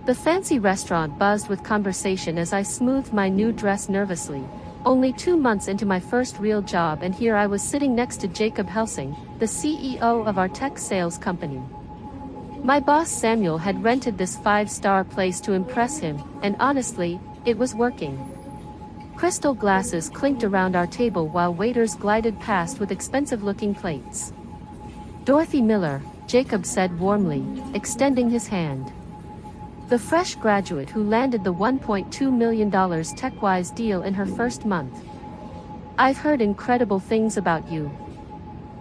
The fancy restaurant buzzed with conversation as I smoothed my new dress nervously. Only 2 months into my first real job, and here I was sitting next to Jacob Helsing, the CEO of our tech sales company. My boss Samuel had rented this 5-star place to impress him, and honestly, it was working. Crystal glasses clinked around our table while waiters glided past with expensive-looking plates. "Dorothy Miller," Jacob said warmly, extending his hand. The fresh graduate who landed the $1.2 million TechWise deal in her first month. "I've heard incredible things about you."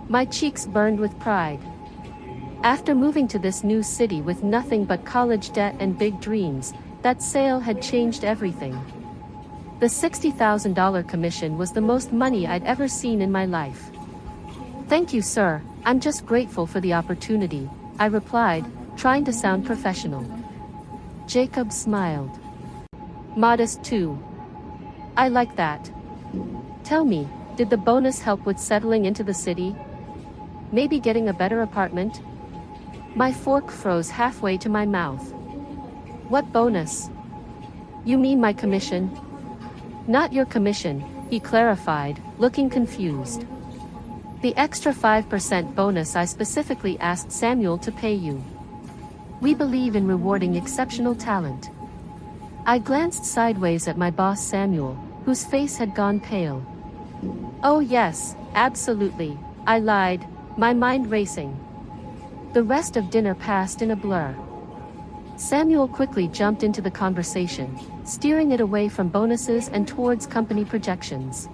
My cheeks burned with pride. After moving to this new city with nothing but college debt and big dreams, that sale had changed everything. The $60,000 commission was the most money I'd ever seen in my life. "Thank you, sir, I'm just grateful for the opportunity," I replied, trying to sound professional. Jacob smiled. "Modest too. I like that. Tell me, did the bonus help with settling into the city? Maybe getting a better apartment?" My fork froze halfway to my mouth. "What bonus? You mean my commission?" "Not your commission," he clarified, looking confused. "The extra 5% bonus I specifically asked Samuel to pay you. We believe in rewarding exceptional talent." I glanced sideways at my boss Samuel, whose face had gone pale. "Oh yes, absolutely," I lied, my mind racing. The rest of dinner passed in a blur. Samuel quickly jumped into the conversation, steering it away from bonuses and towards company projections.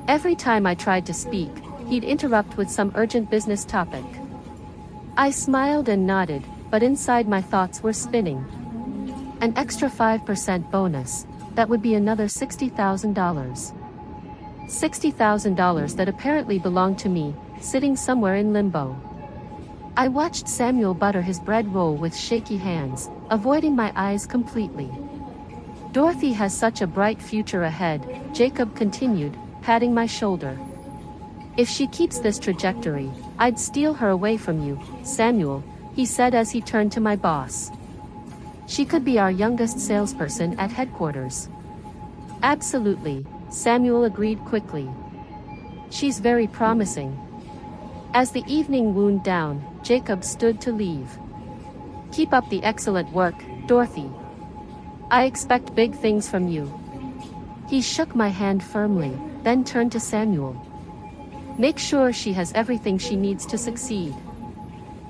Every time I tried to speak, he'd interrupt with some urgent business topic. I smiled and nodded, but inside my thoughts were spinning. An extra 5% bonus, that would be another $60,000. $60,000 that apparently belonged to me, sitting somewhere in limbo. I watched Samuel butter his bread roll with shaky hands, avoiding my eyes completely. "Dorothy has such a bright future ahead," Jacob continued, patting my shoulder. "If she keeps this trajectory, I'd steal her away from you, Samuel," he said as he turned to my boss. "She could be our youngest salesperson at headquarters." "Absolutely," Samuel agreed quickly. "She's very promising." As the evening wound down, Jacob stood to leave. "Keep up the excellent work, Dorothy. I expect big things from you." He shook my hand firmly, then turned to Samuel. "Make sure she has everything she needs to succeed."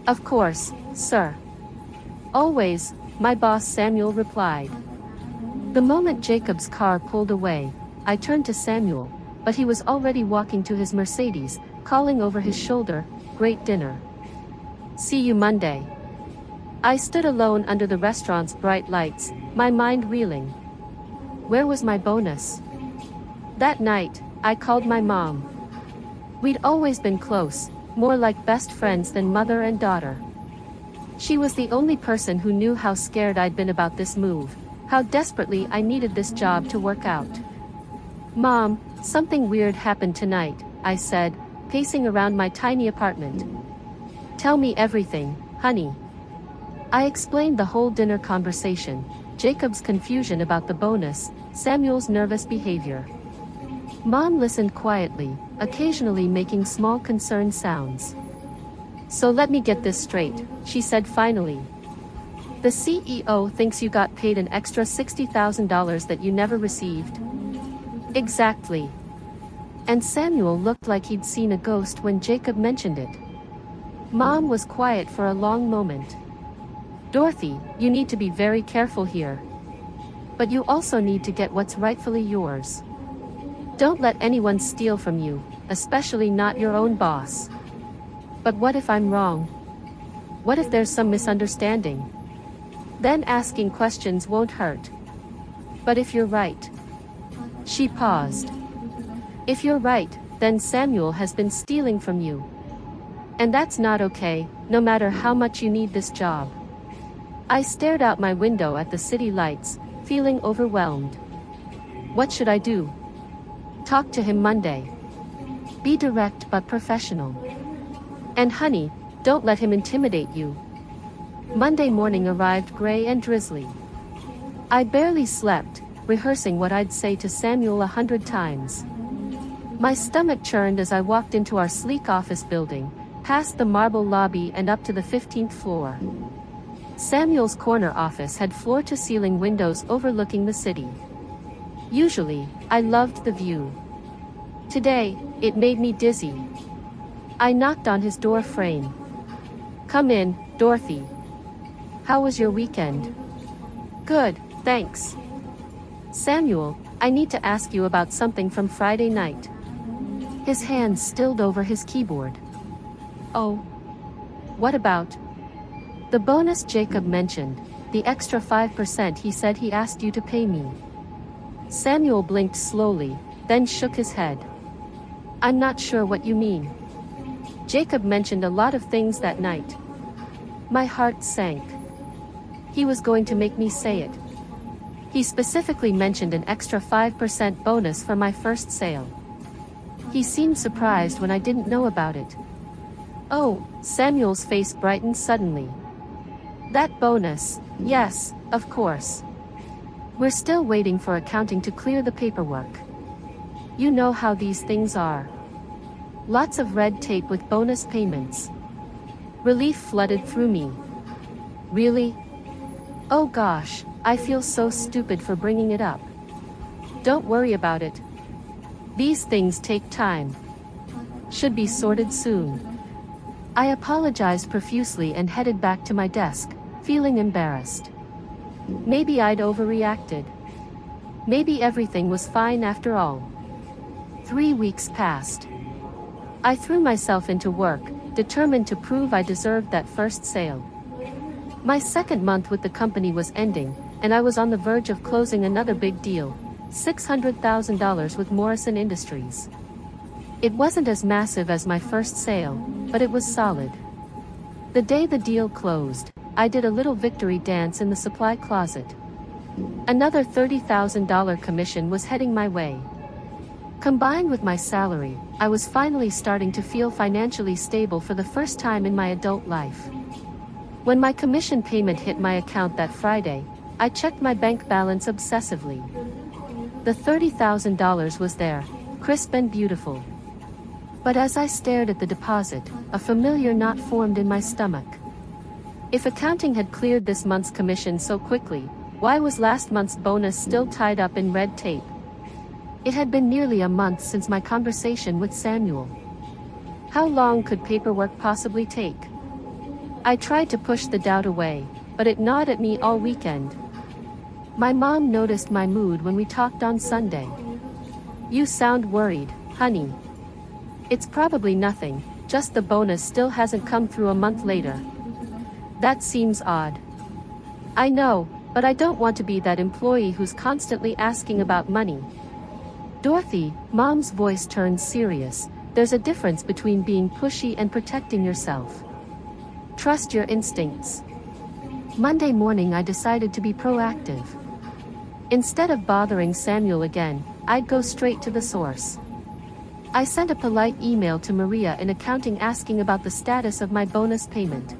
"Of course, sir." "Always," my boss Samuel replied. The moment Jacob's car pulled away, I turned to Samuel, but he was already walking to his Mercedes, calling over his shoulder, "Great dinner. See you Monday." I stood alone under the restaurant's bright lights, my mind reeling. Where was my bonus? That night, I called my mom. We'd always been close, more like best friends than mother and daughter. She was the only person who knew how scared I'd been about this move, how desperately I needed this job to work out. "Mom, something weird happened tonight," I said, pacing around my tiny apartment. "Tell me everything, honey." I explained the whole dinner conversation, Jacob's confusion about the bonus, Samuel's nervous behavior. Mom listened quietly, occasionally making small concerned sounds. "So let me get this straight," she said finally. "The CEO thinks you got paid an extra $60,000 that you never received?" "Exactly." And Samuel looked like he'd seen a ghost when Jacob mentioned it. Mom was quiet for a long moment. "Dorothy, you need to be very careful here. But you also need to get what's rightfully yours. Don't let anyone steal from you, especially not your own boss." "But what if I'm wrong? What if there's some misunderstanding? Then asking questions won't hurt." "But if you're right?" She paused. "If you're right, then Samuel has been stealing from you. And that's not okay, no matter how much you need this job." I stared out my window at the city lights, feeling overwhelmed. What should I do? Talk to him Monday. Be direct but professional. And honey, don't let him intimidate you. Monday morning arrived gray and drizzly. I barely slept, rehearsing what I'd say to Samuel 100 times. My stomach churned as I walked into our sleek office building, past the marble lobby and up to the 15th floor. Samuel's corner office had floor-to-ceiling windows overlooking the city. Usually, I loved the view. Today, it made me dizzy. I knocked on his door frame. "Come in, Dorothy. How was your weekend?" "Good, thanks." "Samuel, I need to ask you about something from Friday night." His hands stilled over his keyboard. "Oh. What about?" "The bonus Jacob mentioned, the extra 5% he said he asked you to pay me." Samuel blinked slowly, then shook his head. "I'm not sure what you mean." "Jacob mentioned a lot of things that night." My heart sank. He was going to make me say it. He specifically mentioned an extra 5% bonus for my first sale. He seemed surprised when I didn't know about it. "Oh," Samuel's face brightened suddenly. "That bonus, yes, of course. We're still waiting for accounting to clear the paperwork. You know how these things are. Lots of red tape with bonus payments." Relief flooded through me. "Really? Oh gosh, I feel so stupid for bringing it up." "Don't worry about it. These things take time. Should be sorted soon." I apologized profusely and headed back to my desk, feeling embarrassed. Maybe I'd overreacted. Maybe everything was fine after all. 3 weeks passed. I threw myself into work, determined to prove I deserved that first sale. My second month with the company was ending, and I was on the verge of closing another big deal, $600,000 with Morrison Industries. It wasn't as massive as my first sale, but it was solid. The day the deal closed, I did a little victory dance in the supply closet. Another $30,000 commission was heading my way. Combined with my salary, I was finally starting to feel financially stable for the first time in my adult life. When my commission payment hit my account that Friday, I checked my bank balance obsessively. The $30,000 was there, crisp and beautiful. But as I stared at the deposit, a familiar knot formed in my stomach. If accounting had cleared this month's commission so quickly, why was last month's bonus still tied up in red tape? It had been nearly a month since my conversation with Samuel. How long could paperwork possibly take? I tried to push the doubt away, but it gnawed at me all weekend. My mom noticed my mood when we talked on Sunday. "You sound worried, honey." "It's probably nothing, just the bonus still hasn't come through a month later." "That seems odd." "I know, but I don't want to be that employee who's constantly asking about money." "Dorothy," Mom's voice turned serious, "there's a difference between being pushy and protecting yourself. Trust your instincts." Monday morning I decided to be proactive. Instead of bothering Samuel again, I'd go straight to the source. I sent a polite email to Maria in accounting asking about the status of my bonus payment.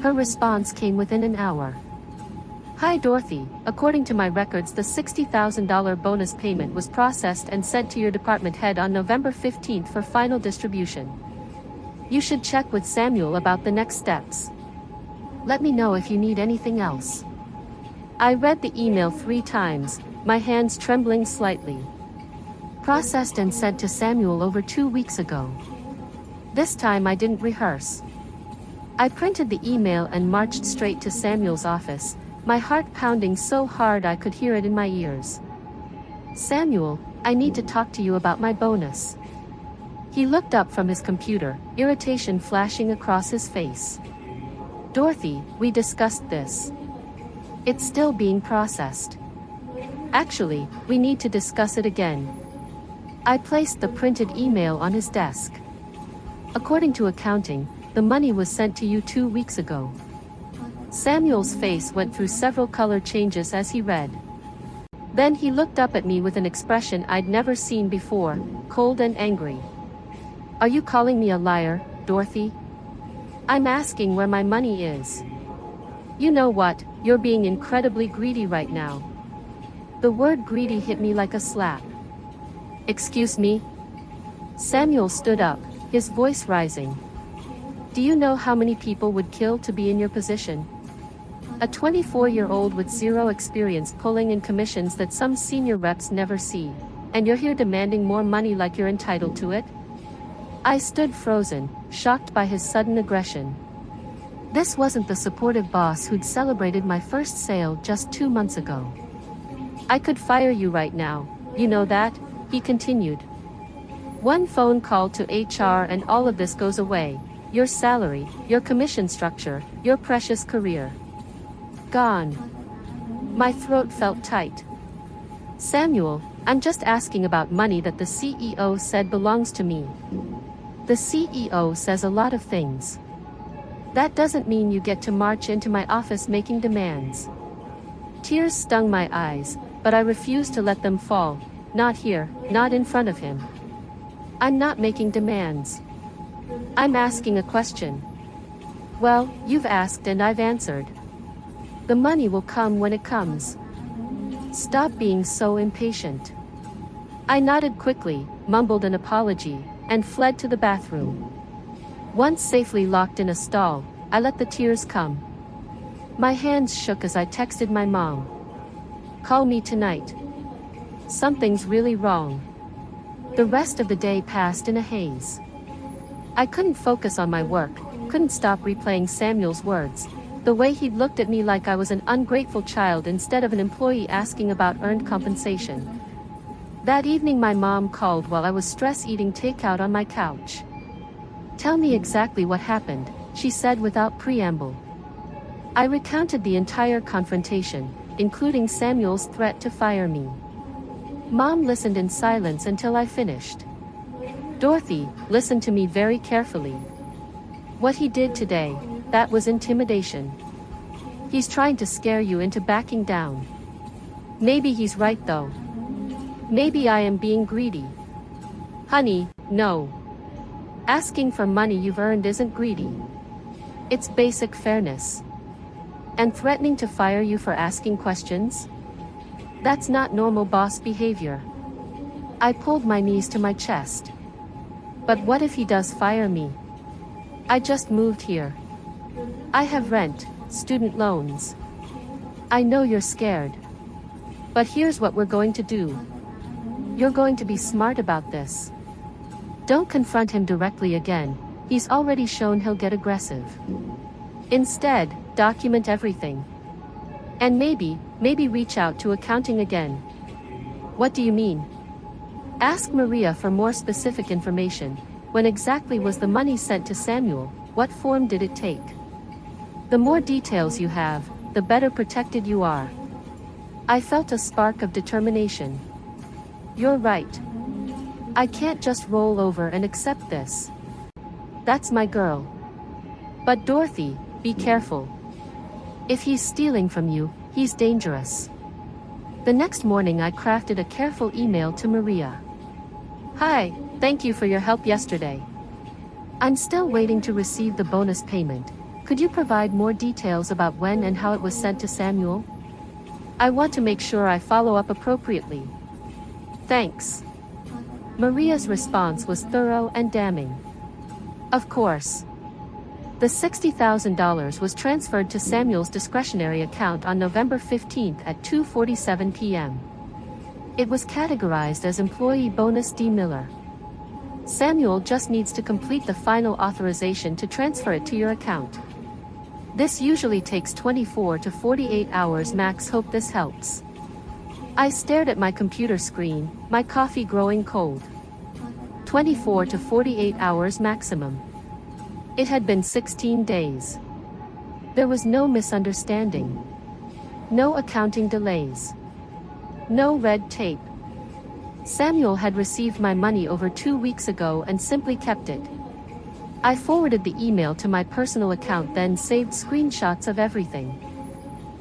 Her response came within an hour. "Hi Dorothy, according to my records the $60,000 bonus payment was processed and sent to your department head on November 15th for final distribution. You should check with Samuel about the next steps. Let me know if you need anything else." I read the email 3 times, my hands trembling slightly. Processed and sent to Samuel over 2 weeks ago. This time I didn't rehearse. I printed the email and marched straight to Samuel's office, my heart pounding so hard I could hear it in my ears. "Samuel, I need to talk to you about my bonus." He looked up from his computer, irritation flashing across his face. "Dorothy, we discussed this. It's still being processed. Actually, we need to discuss it again." I placed the printed email on his desk. "According to accounting, the money was sent to you 2 weeks ago." Samuel's face went through several color changes as he read. Then he looked up at me with an expression I'd never seen before, cold and angry. "Are you calling me a liar, Dorothy? I'm asking where my money is." You know what, you're being incredibly greedy right now. The word greedy hit me like a slap. Excuse me? Samuel stood up, his voice rising. Do you know how many people would kill to be in your position? A 24-year-old with zero experience pulling in commissions that some senior reps never see, and you're here demanding more money like you're entitled to it? I stood frozen, shocked by his sudden aggression. This wasn't the supportive boss who'd celebrated my first sale just 2 months ago. I could fire you right now, you know that, he continued. One phone call to HR and all of this goes away. Your salary, your commission structure, your precious career. Gone. My throat felt tight. Samuel, I'm just asking about money that the CEO said belongs to me. The CEO says a lot of things. That doesn't mean you get to march into my office making demands. Tears stung my eyes, but I refused to let them fall. Not here, not in front of him. I'm not making demands. I'm asking a question. Well, you've asked and I've answered. The money will come when it comes. Stop being so impatient. I nodded quickly, mumbled an apology, and fled to the bathroom. Once safely locked in a stall, I let the tears come. My hands shook as I texted my mom. Call me tonight. Something's really wrong. The rest of the day passed in a haze. I couldn't focus on my work, couldn't stop replaying Samuel's words, the way he'd looked at me like I was an ungrateful child instead of an employee asking about earned compensation. That evening my mom called while I was stress-eating takeout on my couch. Tell me exactly what happened, she said without preamble. I recounted the entire confrontation, including Samuel's threat to fire me. Mom listened in silence until I finished. Dorothy, listen to me very carefully. What he did today, that was intimidation. He's trying to scare you into backing down. Maybe he's right though. Maybe I am being greedy. Honey, no. Asking for money you've earned isn't greedy. It's basic fairness. And threatening to fire you for asking questions? That's not normal boss behavior. I pulled my knees to my chest. But what if he does fire me? I just moved here. I have rent, student loans. I know you're scared. But here's what we're going to do. You're going to be smart about this. Don't confront him directly again, he's already shown he'll get aggressive. Instead, document everything. And maybe reach out to accounting again. What do you mean? Ask Maria for more specific information. When exactly was the money sent to Samuel? What form did it take? The more details you have, the better protected you are. I felt a spark of determination. You're right. I can't just roll over and accept this. That's my girl. But Dorothy, be careful. If he's stealing from you, he's dangerous. The next morning I crafted a careful email to Maria. Hi, thank you for your help yesterday. I'm still waiting to receive the bonus payment. Could you provide more details about when and how it was sent to Samuel? I want to make sure I follow up appropriately. Thanks. Maria's response was thorough and damning. Of course. The $60,000 was transferred to Samuel's discretionary account on November 15 at 2:47 p.m. It was categorized as Employee Bonus D. Miller. Samuel just needs to complete the final authorization to transfer it to your account. This usually takes 24 to 48 hours max. Hope this helps. I stared at my computer screen, my coffee growing cold. 24 to 48 hours maximum. It had been 16 days. There was no misunderstanding. No accounting delays. No red tape. Samuel had received my money over 2 weeks ago and simply kept it. I forwarded the email to my personal account, then saved screenshots of everything.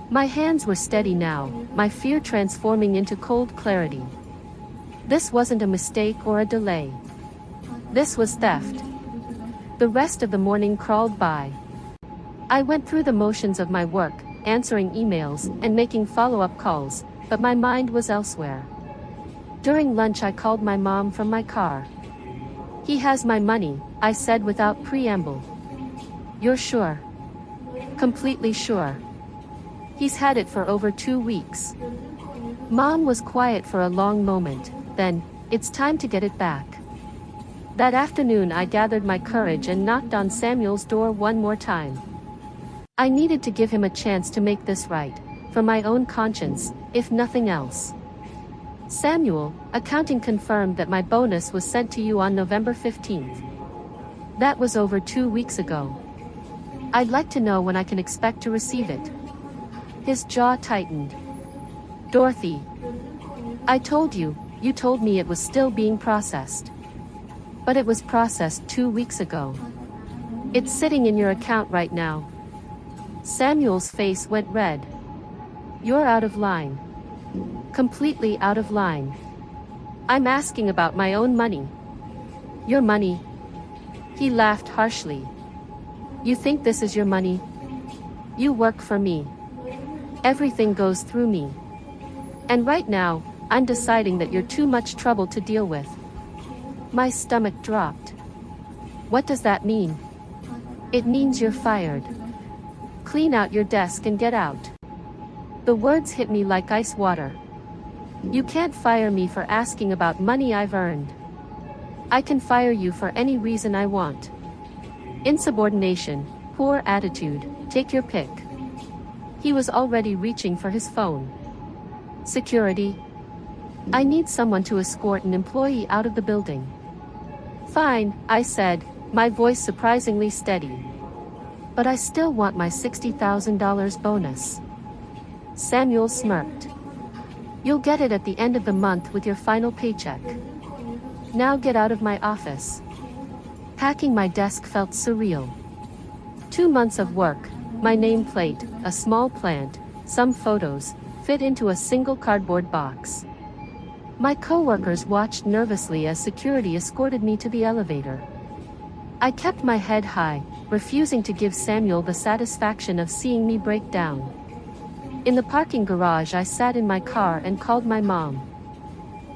My hands were steady now, my fear transforming into cold clarity. This wasn't a mistake or a delay. This was theft. The rest of the morning crawled by. I went through the motions of my work, answering emails and making follow-up calls, but my mind was elsewhere. During lunch I called my mom from my car. "He has my money," I said without preamble. "You're sure?" "Completely sure. He's had it for over 2 weeks." Mom was quiet for a long moment, then, "It's time to get it back." That afternoon I gathered my courage and knocked on Samuel's door one more time. I needed to give him a chance to make this right, for my own conscience, if nothing else. "Samuel, accounting confirmed that my bonus was sent to you on November 15th. That was over 2 weeks ago. I'd like to know when I can expect to receive it." His jaw tightened. "Dorothy. I told you, you told me it was still being processed. But it was processed 2 weeks ago. It's sitting in your account right now." Samuel's face went red. "You're out of line. Completely out of line. I'm asking about my own money." "Your money?" He laughed harshly. "You think this is your money? You work for me. Everything goes through me. And right now, I'm deciding that you're too much trouble to deal with." My stomach dropped. "What does that mean?" "It means you're fired. Clean out your desk and get out." The words hit me like ice water. "You can't fire me for asking about money I've earned. I can fire you for any reason I want. Insubordination, poor attitude, take your pick." He was already reaching for his phone. "Security. I need someone to escort an employee out of the building." "Fine," I said, my voice surprisingly steady. "But I still want my $60,000 bonus." Samuel smirked. "You'll get it at the end of the month with your final paycheck. Now get out of my office." Packing my desk felt surreal. 2 months of work, my nameplate, a small plant, some photos, fit into a single cardboard box. My coworkers watched nervously as security escorted me to the elevator. I kept my head high, refusing to give Samuel the satisfaction of seeing me break down. In the parking garage I sat in my car and called my mom.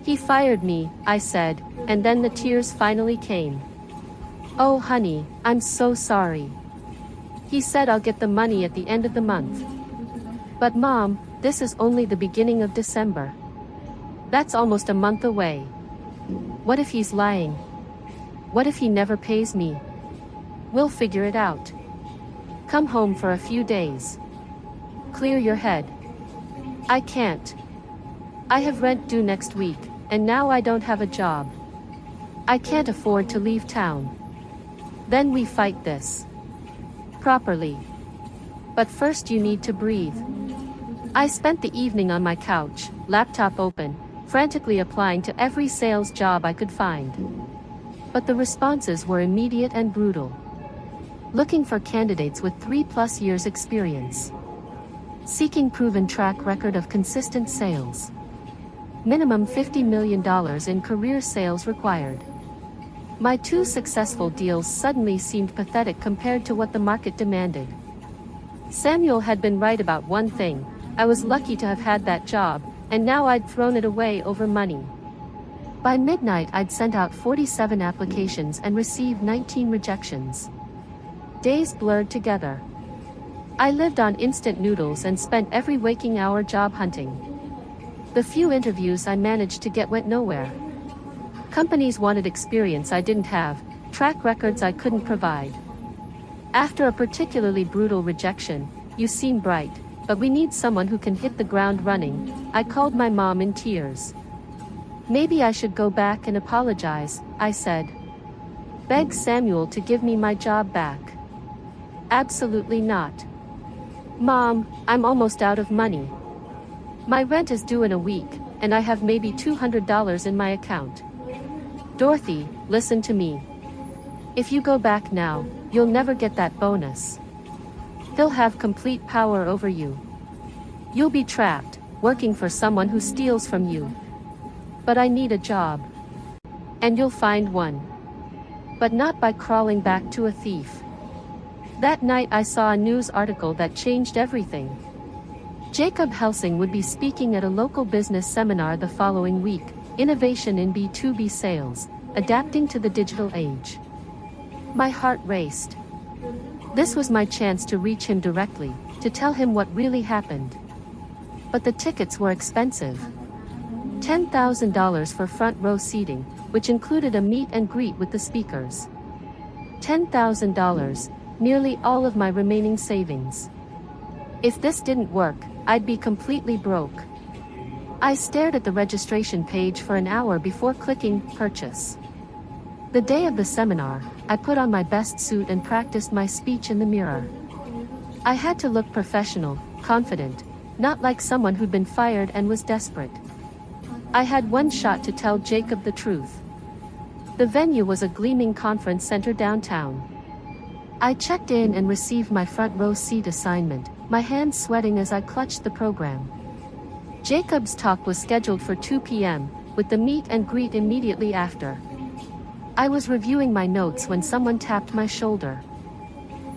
"He fired me," I said, and then the tears finally came. "Oh honey, I'm so sorry. He said I'll get the money at the end of the month." "But Mom, this is only the beginning of December. That's almost a month away. What if he's lying? What if he never pays me? We'll figure it out. Come home for a few days. Clear your head." "I can't. I have rent due next week, and now I don't have a job. I can't afford to leave town. Then we fight this. Properly. But first you need to breathe." I spent the evening on my couch, laptop open, frantically applying to every sales job I could find. But the responses were immediate and brutal. Looking for candidates with 3+ years experience. Seeking proven track record of consistent sales. Minimum $50 million in career sales required. My 2 successful deals suddenly seemed pathetic compared to what the market demanded. Samuel had been right about one thing: I was lucky to have had that job, and now I'd thrown it away over money. By midnight I'd sent out 47 applications and received 19 rejections. Days blurred together. I lived on instant noodles and spent every waking hour job hunting. The few interviews I managed to get went nowhere. Companies wanted experience I didn't have, track records I couldn't provide. After a particularly brutal rejection, "You seem bright, but we need someone who can hit the ground running," I called my mom in tears. "Maybe I should go back and apologize," I said. "Beg Samuel to give me my job back." "Absolutely not. Mom, I'm almost out of money. My rent is due in a week, and I have maybe $200 in my account. Dorothy, listen to me. If you go back now, you'll never get that bonus. He'll have complete power over you. You'll be trapped, working for someone who steals from you. But I need a job. And you'll find one. But not by crawling back to a thief." That night I saw a news article that changed everything. Jacob Helsing would be speaking at a local business seminar the following week, Innovation in B2B Sales, Adapting to the Digital Age. My heart raced. This was my chance to reach him directly, to tell him what really happened. But the tickets were expensive. $10,000 for front row seating, which included a meet and greet with the speakers. $10,000, nearly all of my remaining savings. If this didn't work, I'd be completely broke. I stared at the registration page for an hour before clicking purchase. The day of the seminar, I put on my best suit and practiced my speech in the mirror. I had to look professional, confident, not like someone who'd been fired and was desperate. I had one shot to tell Jacob the truth. The venue was a gleaming conference center downtown. I checked in and received my front row seat assignment, my hands sweating as I clutched the program. Jacob's talk was scheduled for 2 p.m., with the meet and greet immediately after. I was reviewing my notes when someone tapped my shoulder.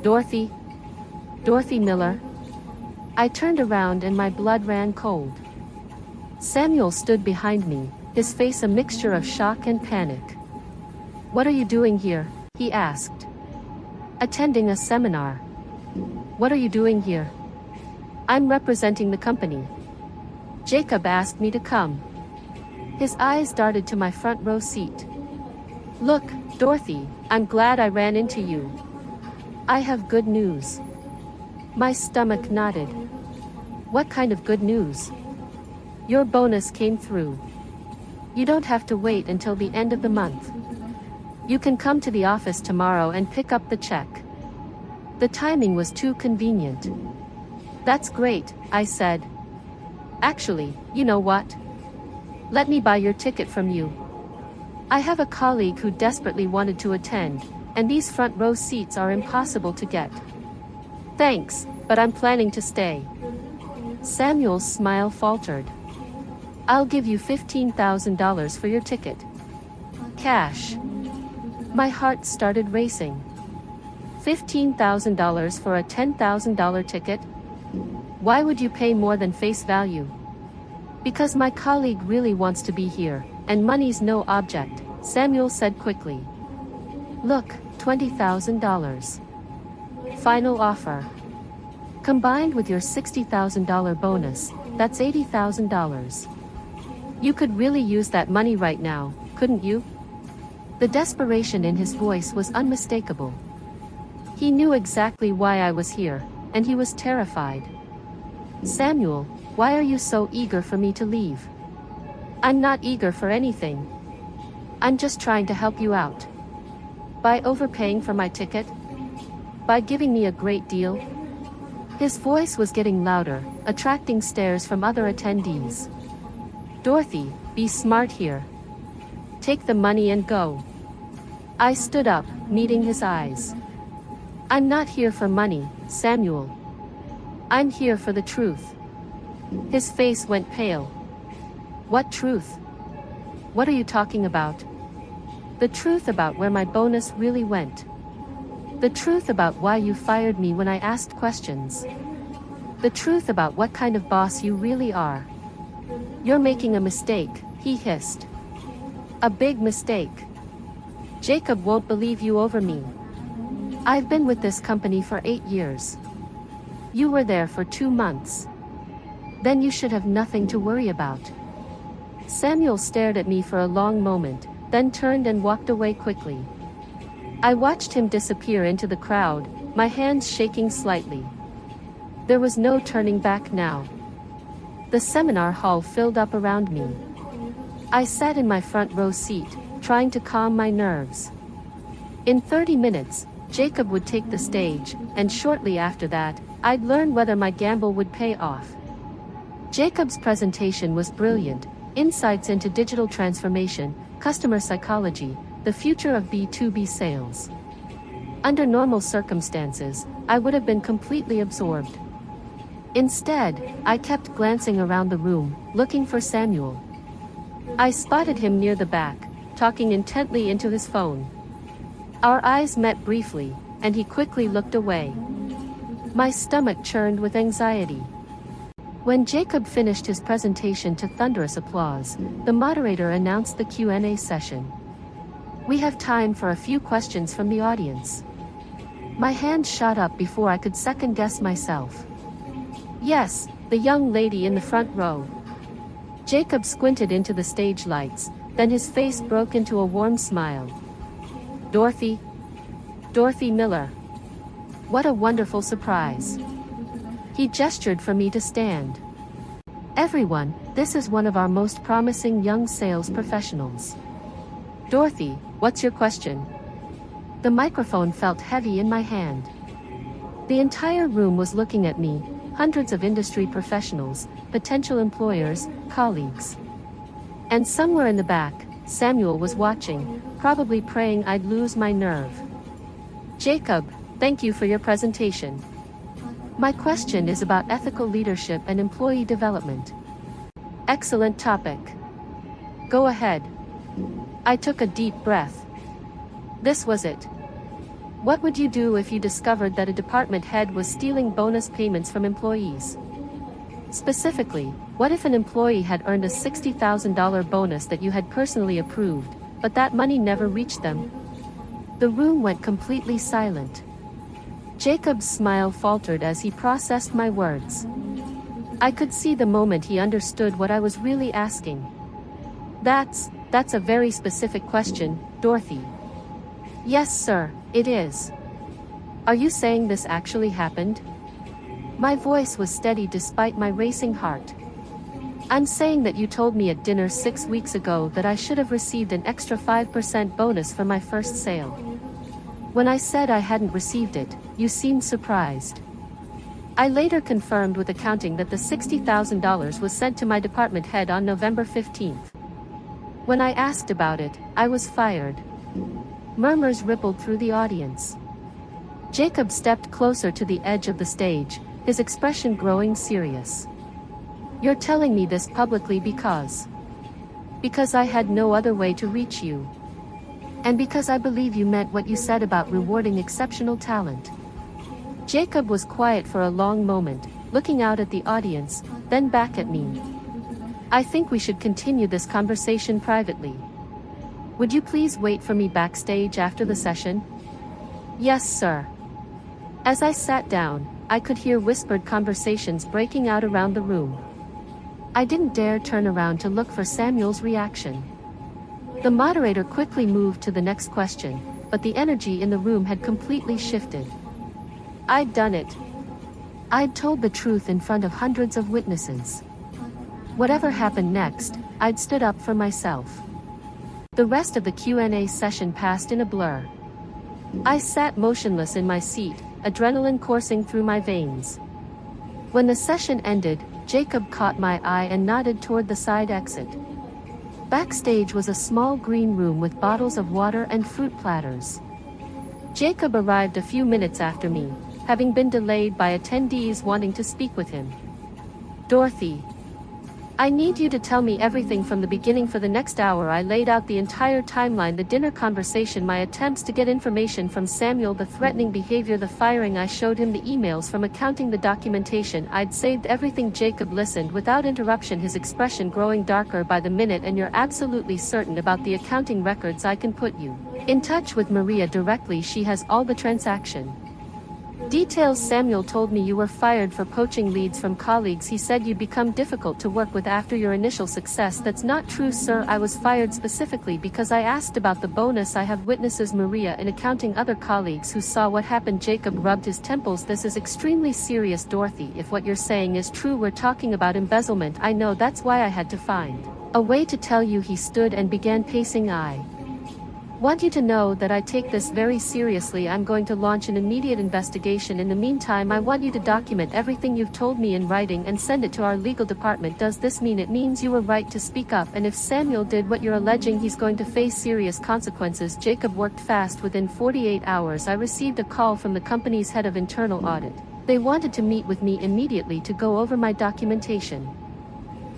Dorothy? Dorothy Miller? I turned around and my blood ran cold. Samuel stood behind me, his face a mixture of shock and panic. "What are you doing here?" he asked. "Attending a seminar." "What are you doing here?" "I'm representing the company." Jacob asked me to come. His eyes darted to my front row seat. "Look, Dorothy, I'm glad I ran into you. I have good news." My stomach nodded. "What kind of good news?" "Your bonus came through. You don't have to wait until the end of the month. You can come to the office tomorrow and pick up the check." The timing was too convenient. "That's great," I said. "Actually, you know what? Let me buy your ticket from you. I have a colleague who desperately wanted to attend, and these front row seats are impossible to get." "Thanks, but I'm planning to stay." Samuel's smile faltered. "I'll give you $15,000 for your ticket. Cash." My heart started racing. $15,000 for a $10,000 ticket? Why would you pay more than face value? "Because my colleague really wants to be here, and money's no object," Samuel said quickly. "Look, $20,000. Final offer. Combined with your $60,000 bonus, that's $80,000. You could really use that money right now, couldn't you?" The desperation in his voice was unmistakable. He knew exactly why I was here, and he was terrified. "Samuel, why are you so eager for me to leave?" "I'm not eager for anything. I'm just trying to help you out." "By overpaying for my ticket? By giving me a great deal?" His voice was getting louder, attracting stares from other attendees. "Dorothy, be smart here. Take the money and go." I stood up, meeting his eyes. "I'm not here for money, Samuel. I'm here for the truth." His face went pale. "What truth? What are you talking about?" "The truth about where my bonus really went. The truth about why you fired me when I asked questions. The truth about what kind of boss you really are." "You're making a mistake," he hissed. "A big mistake. Jacob won't believe you over me. I've been with this company for 8 years. You were there for 2 months. Then you should have nothing to worry about." Samuel stared at me for a long moment, then turned and walked away quickly. I watched him disappear into the crowd, my hands shaking slightly. There was no turning back now. The seminar hall filled up around me. I sat in my front row seat, trying to calm my nerves. In 30 minutes, Jacob would take the stage, and shortly after that, I'd learn whether my gamble would pay off. Jacob's presentation was brilliant: insights into digital transformation, customer psychology, the future of B2B sales. Under normal circumstances, I would have been completely absorbed. Instead, I kept glancing around the room, looking for Samuel. I spotted him near the back, talking intently into his phone. Our eyes met briefly, and he quickly looked away. My stomach churned with anxiety. When Jacob finished his presentation to thunderous applause, the moderator announced the Q&A session. We have time for a few questions from the audience. My hand shot up before I could second-guess myself. Yes, the young lady in the front row. Jacob squinted into the stage lights, then his face broke into a warm smile. Dorothy Miller. What a wonderful surprise. He gestured for me to stand. Everyone, this is one of our most promising young sales professionals. Dorothy, what's your question? The microphone felt heavy in my hand. The entire room was looking at me, hundreds of industry professionals, potential employers, colleagues. And somewhere in the back, Samuel was watching, probably praying I'd lose my nerve. Jacob, thank you for your presentation. My question is about ethical leadership and employee development. Excellent topic. Go ahead. I took a deep breath. This was it. What would you do if you discovered that a department head was stealing bonus payments from employees? Specifically, what if an employee had earned a $60,000 bonus that you had personally approved, but that money never reached them? The room went completely silent. Jacob's smile faltered as he processed my words. I could see the moment he understood what I was really asking. That's a very specific question, Dorothy. Yes, sir, it is. Are you saying this actually happened? My voice was steady despite my racing heart. I'm saying that you told me at dinner 6 weeks ago that I should have received an extra 5% bonus for my first sale. When I said I hadn't received it, you seemed surprised. I later confirmed with accounting that the $60,000 was sent to my department head on November 15th. When I asked about it, I was fired. Murmurs rippled through the audience. Jacob stepped closer to the edge of the stage, his expression growing serious. You're telling me this publicly because I had no other way to reach you. And because I believe you meant what you said about rewarding exceptional talent. Jacob was quiet for a long moment, looking out at the audience, then back at me. I think we should continue this conversation privately. Would you please wait for me backstage after the session? Yes, sir. As I sat down, I could hear whispered conversations breaking out around the room. I didn't dare turn around to look for Samuel's reaction. The moderator quickly moved to the next question, but the energy in the room had completely shifted. I'd done it. I'd told the truth in front of hundreds of witnesses. Whatever happened next, I'd stood up for myself. The rest of the Q&A session passed in a blur. I sat motionless in my seat, adrenaline coursing through my veins. When the session ended, Jacob caught my eye and nodded toward the side exit. Backstage was a small green room with bottles of water and fruit platters. Jacob arrived a few minutes after me, having been delayed by attendees wanting to speak with him. Dorothy, I need you to tell me everything from the beginning. For the next hour I laid out the entire timeline, the dinner conversation, my attempts to get information from Samuel, the threatening behavior, the firing. I showed him the emails from accounting, the documentation. I'd saved everything. Jacob listened without interruption, his expression growing darker by the minute. And you're absolutely certain about the accounting records? I can put you in touch with Maria directly. She has all the transaction details. Samuel told me you were fired for poaching leads from colleagues. He said you'd become difficult to work with after your initial success. That's not true, sir. I was fired specifically because I asked about the bonus. I have witnesses, Maria in accounting, other colleagues who saw what happened. Jacob rubbed his temples. This is extremely serious, Dorothy. If what you're saying is true, we're talking about embezzlement. I know, that's why I had to find a way to tell you. He stood and began pacing. I want you to know that I take this very seriously. I'm going to launch an immediate investigation. In the meantime, I want you to document everything you've told me in writing and send it to our legal department. Does this mean it means you were right to speak up? And if Samuel did what you're alleging, he's going to face serious consequences. Jacob worked fast. Within 48 hours, I received a call from the company's head of internal audit. They wanted to meet with me immediately to go over my documentation.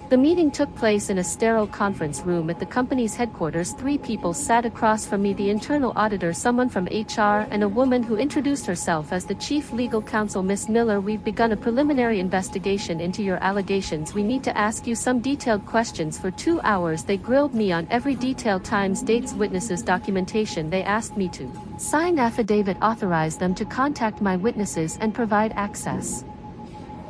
The meeting took place in a sterile conference room at the company's headquarters. 3 people sat across from me: the internal auditor, someone from HR, and a woman who introduced herself as the chief legal counsel. Miss Miller, we've begun a preliminary investigation into your allegations. We need to ask you some detailed questions. For 2 hours they grilled me on every detail: times, dates, witnesses, documentation. They asked me to sign affidavit, authorize them to contact my witnesses and provide access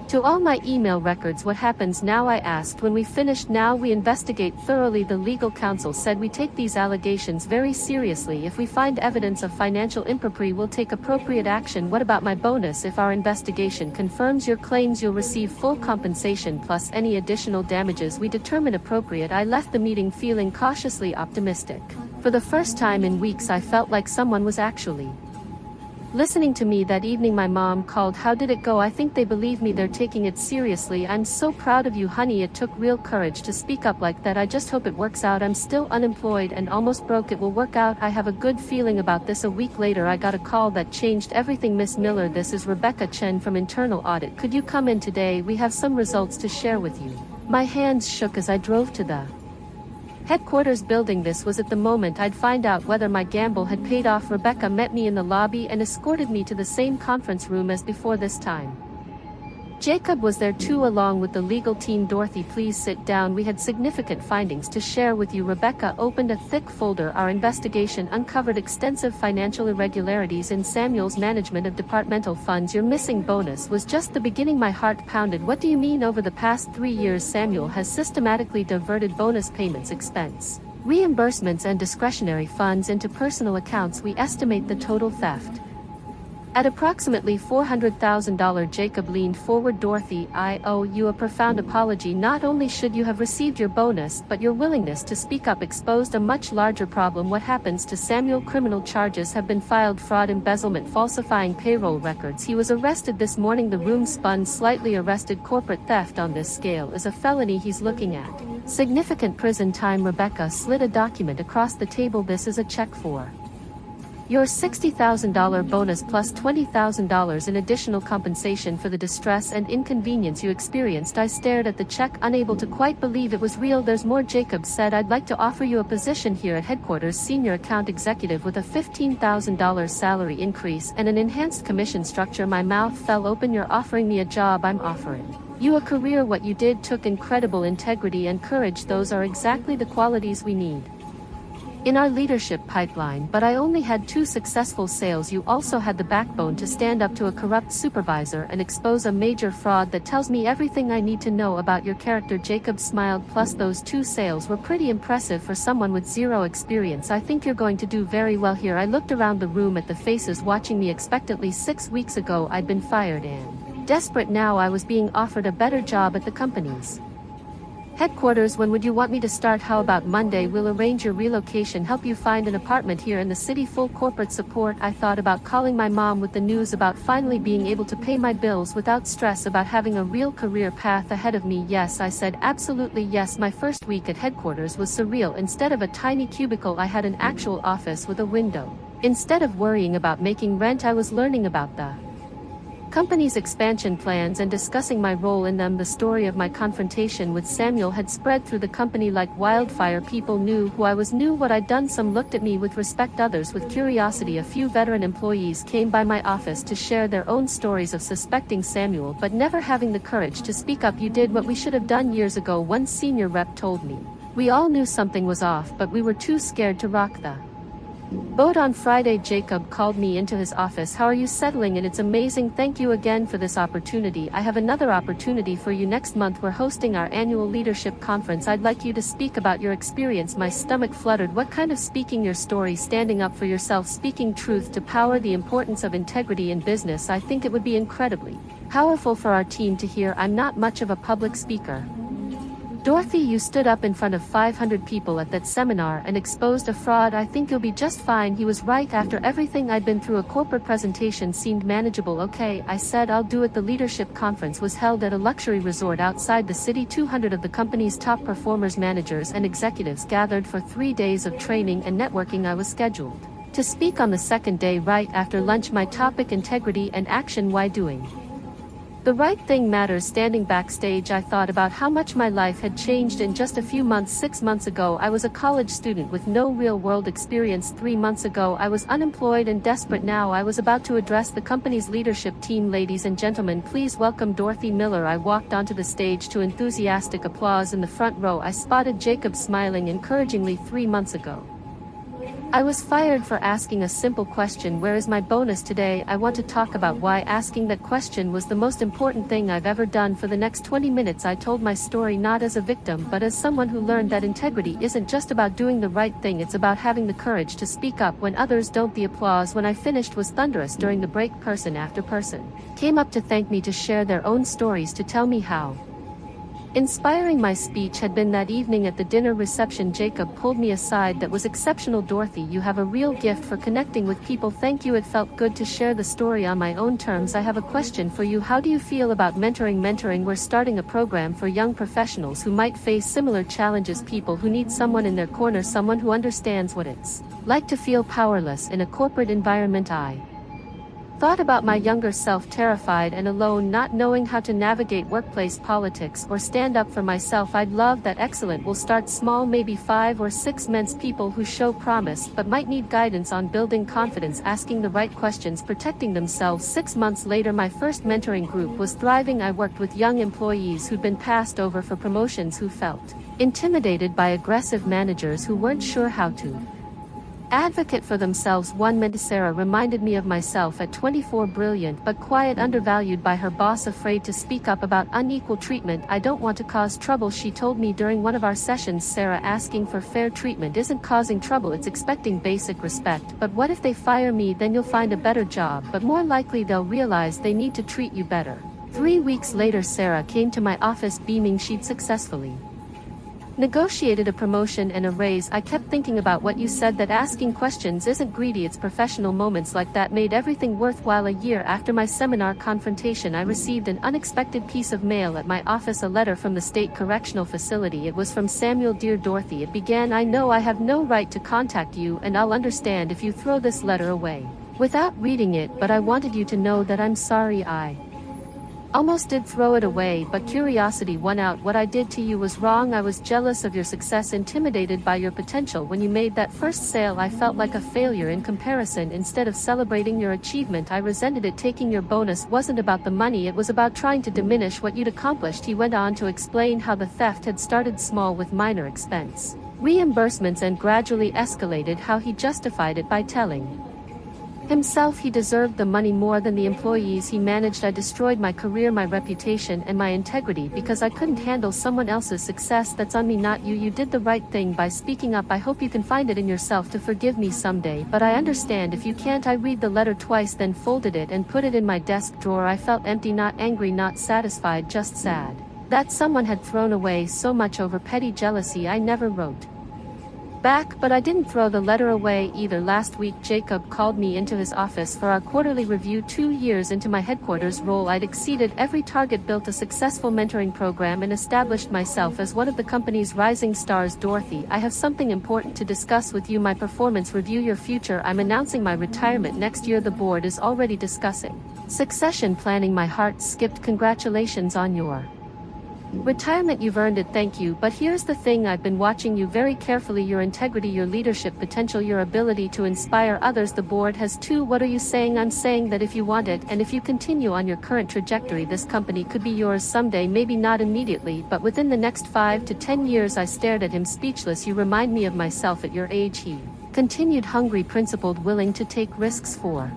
to all my email records. What happens now? I asked. When we finished, now we investigate thoroughly. The legal counsel said, we take these allegations very seriously. If we find evidence of financial impropriety, we'll take appropriate action. What about my bonus? If our investigation confirms your claims, you'll receive full compensation plus any additional damages we determine appropriate. I left the meeting feeling cautiously optimistic. For the first time in weeks, I felt like someone was actually listening to me. That evening my mom called. How did it go? I think they believe me. They're taking it seriously. I'm so proud of you, honey. It took real courage to speak up like that. I just hope it works out. I'm still unemployed and almost broke. It will work out. I have a good feeling about this. A week later I got a call that changed everything. Miss Miller, this is Rebecca Chen from Internal Audit. Could you come in today? We have some results to share with you. My hands shook as I drove to the headquarters building. This was at the moment I'd find out whether my gamble had paid off. Rebecca met me in the lobby and escorted me to the same conference room as before. This time Jacob was there too, along with the legal team. Dorothy, please sit down. We had significant findings to share with you. Rebecca opened a thick folder. Our investigation uncovered extensive financial irregularities in Samuel's management of departmental funds. Your missing bonus was just the beginning. My heart pounded. What do you mean? Over the past 3 years, Samuel has systematically diverted bonus payments, expense reimbursements, and discretionary funds into personal accounts. We estimate the total theft at approximately $400,000. Jacob leaned forward. Dorothy, I owe you a profound apology. Not only should you have received your bonus, but your willingness to speak up exposed a much larger problem. What happens to Samuel? Criminal charges have been filed: fraud, embezzlement, falsifying payroll records. He was arrested this morning. The room spun slightly. Arrested. Corporate theft on this scale is a felony. He's looking at significant prison time. Rebecca slid a document across the table. This is a check for your $60,000 bonus plus $20,000 in additional compensation for the distress and inconvenience you experienced. I stared at the check, unable to quite believe it was real. There's more. Jacob said, I'd like to offer you a position here at headquarters, senior account executive, with a $15,000 salary increase and an enhanced commission structure. My mouth fell open. You're offering me a job? I'm offering you a career. What you did took incredible integrity and courage. Those are exactly the qualities we need in our leadership pipeline. But I only had 2 successful sales. You also had the backbone to stand up to a corrupt supervisor and expose a major fraud. That tells me everything I need to know about your character. Jacob smiled. Plus those 2 sales were pretty impressive for someone with 0 experience. I think you're going to do very well here. I looked around the room at the faces watching me expectantly. 6 weeks ago I'd been fired and desperate. Now I was being offered a better job at the company's headquarters. When would you want me to start? How about Monday? We'll arrange your relocation, help you find an apartment here in the city, full corporate support. I thought about calling my mom with the news about finally being able to pay my bills without stress, about having a real career path ahead of me. Yes, I said, absolutely yes. My first week at headquarters was surreal. Instead of a tiny cubicle, I had an actual office with a window. Instead of worrying about making rent, I was learning about the company's expansion plans and discussing my role in them. The story of my confrontation with Samuel had spread through the company like wildfire. People knew who I was, knew what I'd done. Some looked at me with respect, others with curiosity. A few veteran employees came by my office to share their own stories of suspecting Samuel but never having the courage to speak up. You did what we should have done years ago, one senior rep told me. We all knew something was off, but we were too scared to rock the boat. On Friday, Jacob called me into his office. How are you settling in? It's amazing. Thank you again for this opportunity. I have another opportunity for you next month. We're hosting our annual leadership conference. I'd like you to speak about your experience. My stomach fluttered. What kind of speaking? Your story, standing up for yourself, speaking truth to power, the importance of integrity in business. I think it would be incredibly powerful for our team to hear. I'm not much of a public speaker. Dorothy, you stood up in front of 500 people at that seminar and exposed a fraud. I think you'll be just fine. He was right. After everything I'd been through, a corporate presentation seemed manageable. Okay, I said, I'll do it. The leadership conference was held at a luxury resort outside the city. 200 of the company's top performers, managers, and executives gathered for 3 days of training and networking. I was scheduled to speak on the second day right after lunch. My topic, integrity and action. Why doing The right thing matters. Standing backstage, I thought about how much my life had changed in just a few months. 6 months ago, I was a college student with no real-world experience. 3 months ago, I was unemployed and desperate. Now I was about to address the company's leadership team. Ladies and gentlemen, please welcome Dorothy Miller. I walked onto the stage to enthusiastic applause. In the front row, I spotted Jacob smiling encouragingly. 3 months ago, I was fired for asking a simple question: where is my bonus? Today, I want to talk about why asking that question was the most important thing I've ever done. For the next 20 minutes, I told my story not as a victim but as someone who learned that integrity isn't just about doing the right thing, it's about having the courage to speak up when others don't. The applause when I finished was thunderous. During the break, person after person came up to thank me, to share their own stories, to tell me how inspiring my speech had been that evening. At the dinner reception, Jacob pulled me aside. That was exceptional, Dorothy. You have a real gift for connecting with people. Thank you. It felt good to share the story on my own terms. I have a question for you. How do you feel about mentoring? We're starting a program for young professionals who might face similar challenges, people who need someone in their corner, someone who understands what it's like to feel powerless in a corporate environment. I thought about my younger self, terrified and alone, not knowing how to navigate workplace politics or stand up for myself. I'd love that. Excellent. We'll start small, maybe 5 or 6 men's people who show promise but might need guidance on building confidence, asking the right questions, protecting themselves. 6 months later, my first mentoring group was thriving. I worked with young employees who'd been passed over for promotions, who felt intimidated by aggressive managers who weren't sure how to advocate for themselves. One mentor, Sarah, reminded me of myself at 24, brilliant but quiet, undervalued by her boss, afraid to speak up about unequal treatment. I don't want to cause trouble, she told me during one of our sessions. Sarah, asking for fair treatment isn't causing trouble, it's expecting basic respect. But what if they fire me? Then you'll find a better job, but more likely they'll realize they need to treat you better. 3 weeks later, Sarah came to my office beaming. She'd successfully negotiated a promotion and a raise. I kept thinking about what you said, that asking questions isn't greedy, it's professional. Moments like that made everything worthwhile. A year after my seminar confrontation, I received an unexpected piece of mail at my office, a letter from the state correctional facility. It was from Samuel. Dear Dorothy, it began, I know I have no right to contact you, and I'll understand if you throw this letter away without reading it, but I wanted you to know that I'm sorry. I almost did throw it away, but curiosity won out. What I did to you was wrong. I was jealous of your success, intimidated by your potential. When you made that first sale, I felt like a failure in comparison. Instead of celebrating your achievement, I resented it. Taking your bonus wasn't about the money, it was about trying to diminish what you'd accomplished. He went on to explain how the theft had started small with minor expense reimbursements and gradually escalated, how he justified it by telling himself he deserved the money more than the employees he managed. I destroyed my career, my reputation, and my integrity because I couldn't handle someone else's success. That's on me, not you. You did the right thing by speaking up. I hope you can find it in yourself to forgive me someday, but I understand if you can't. I read the letter twice, then folded it and put it in my desk drawer. I felt empty, not angry, not satisfied, just sad that someone had thrown away so much over petty jealousy. I never wrote back, but I didn't throw the letter away either. Last week, Jacob called me into his office for our quarterly review. 2 years into my headquarters role, I'd exceeded every target, built a successful mentoring program, and established myself as one of the company's rising stars. Dorothy, I have something important to discuss with you. My performance review, your future. I'm announcing my retirement next year. The board is already discussing succession planning. My heart skipped. Congratulations on your retirement, you've earned it. Thank you. But here's the thing, I've been watching you very carefully, your integrity, your leadership potential, your ability to inspire others. The board has too. What are you saying? I'm saying that if you want it, and if you continue on your current trajectory, this company could be yours someday. Maybe not immediately, but within the next 5 to 10 years. I stared at him speechless. You remind me of myself at your age, he continued, hungry, principled, willing to take risks for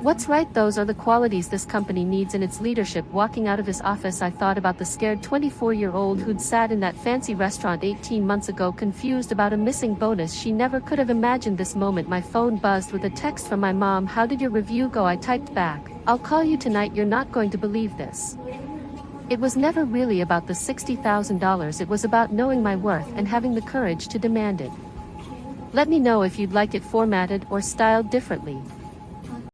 what's right. Those are the qualities this company needs in its leadership. Walking out of his office, I thought about the scared 24-year-old who'd sat in that fancy restaurant 18 months ago, confused about a missing bonus. She never could have imagined this moment. My phone buzzed with a text from my mom. How did your review go? I typed back, I'll call you tonight. You're not going to believe this. It was never really about the $60,000. It was about knowing my worth and having the courage to demand it. Let me know if you'd like it formatted or styled differently.